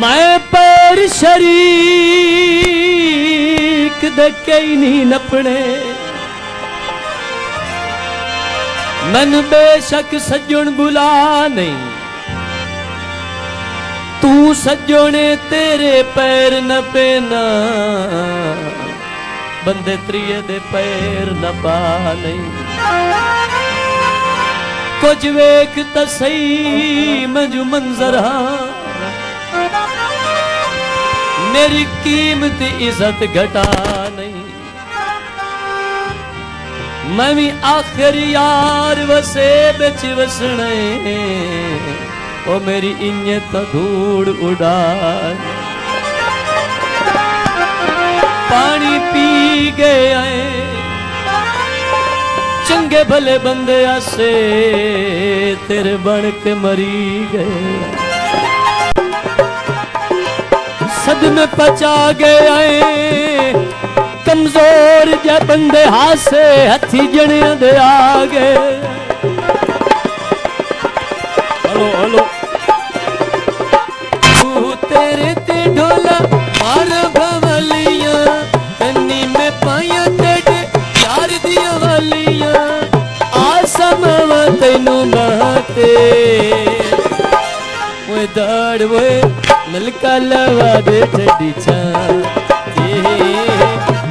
मैं पैर शरीक दे कई नहीं नपने मन बेशक सज्जन बुला नहीं तू सज्जने तेरे पैर न पेना बंदे त्रिये दे पैर न पा नहीं कुछ वेख त सही मंजू मंजर मेरी कीमत इज्जत घटा नहीं मैं भी आखिर यार वसे बिच वसने ओ मेरी इज्जत धूड़ उड़ा पानी पी गए चंगे भले बंदे आसे तेरे बन के मरी गए सदमे पचा गए कमजोर जे बंदे हासे हथी जने दे आ गए हेलो हेलो तू तेरे ते ढोला मार भवलियां कन्नी में पाया तेरे प्यार दिया वालियां आसमां तैनू बहते ओए दाड़ ओए नलका लवा दे ठड्डी छां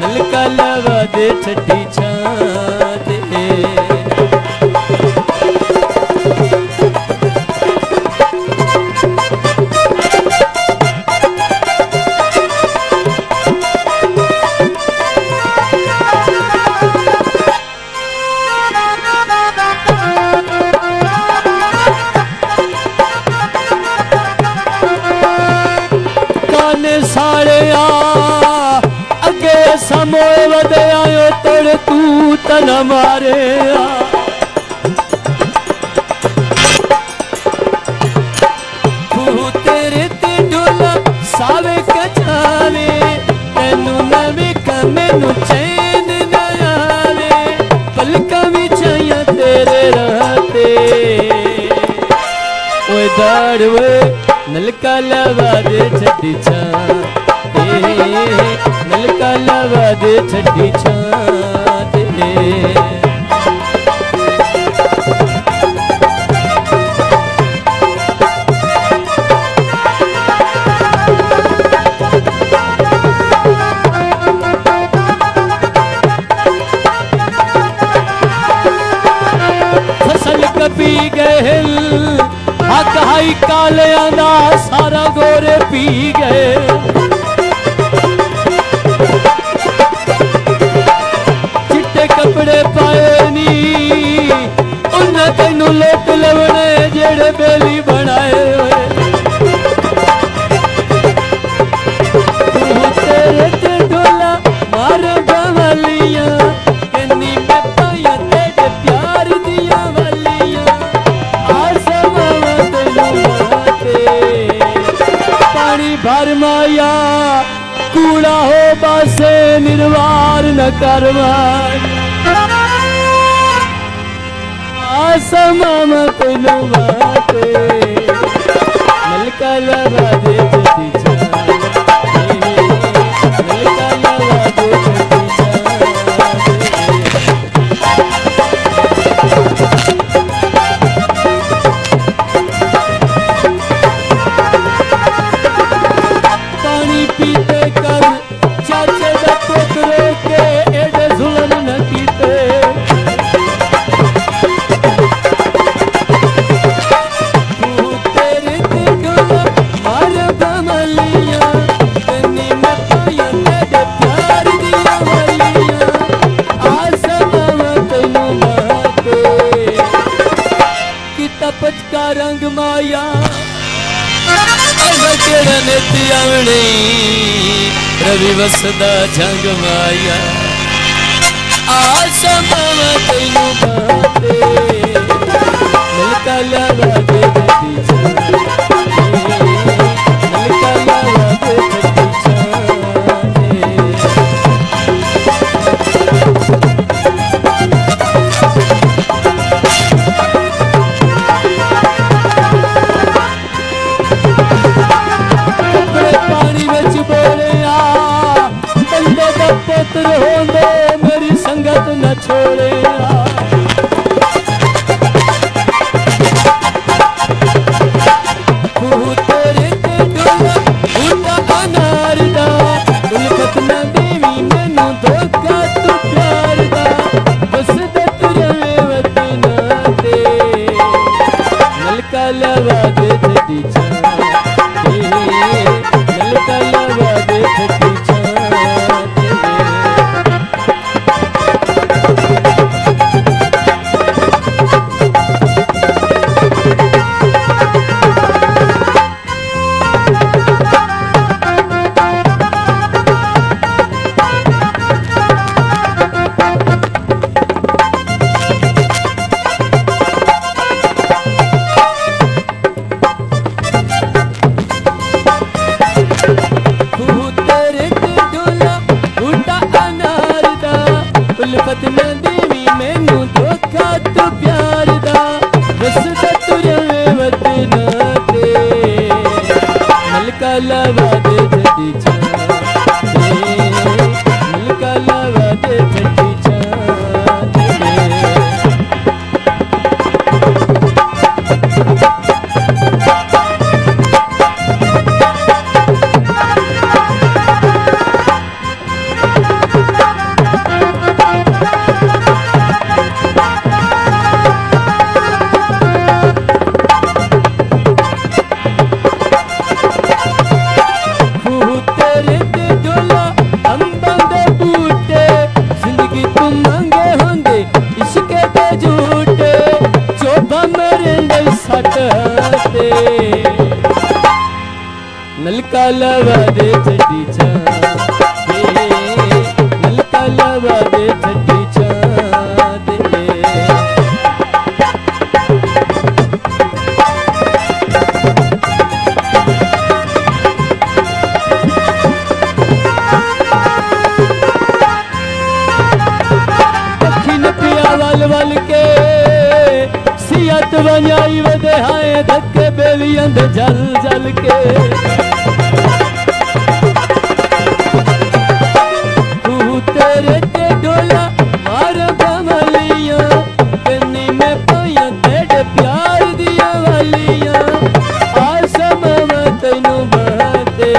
नलका लवा दे ठड्डी छां समोए वदे आयो तड़ तू तन मारे तू तेरे ते ढोला सावे कचावे तेनू नवे मैनू चैन न आवे पलका भी चाहिए तेरे रहते ओए दाड़ ओए नलका लवा दे छड्डी छां नलका लवा दे छड्डी छां फसल कपी गए हक हाई कालियां दा सारा गोरे पी गए कपड़े पाए नी उन्हें तेनू लोट लवने जेड़े बेली बनाए हुए तेरे ते ढोला मार बवालियां कन्नी में पाया तेरे प्यार दिया वालियां आसमां तेनू बाते पानी भर माया कूड़ा हो बासे निर्वार न करवार आसमां तेनू बाते नलका लवा दे छड्डी छां नलका लवा दे छड्डी छां पानी पीते कर चाचे दा पोतरे के एडे जुल्म न कीते का रंग माया आवने रवि वसदा झंग माया आसमां तैनू बाते मिलका लवा दे मिलका लवा दे छोड़िया खूह तेरे ते डोला बूटा अनार दा उल्फत ना देवी मैनू धोखा तू प्यार दा बसदा तू रवे वतना ते नलका लवा दे छड्डी छां ते नलका लवा दे छड्डी छां ते उल्फत ना देवी मैनू धोखा तू प्यार दा वसदा तू रवे वतना ते नलका लवा दे छड्डी छां ते नलका लवा दे छड्डी छां ते नलका लवा दे छड्डी छां ते नलका लवा दे छड्डी छां ते पखी न पिया वल वल के सियत वंजाई वदे हाय धक्के बेलियां दे जल जल के तेरे ते डोला मार बमलियां कन्नी में पाइयां तेरे प्यार दिया वालियां आसमां में तैनू बहते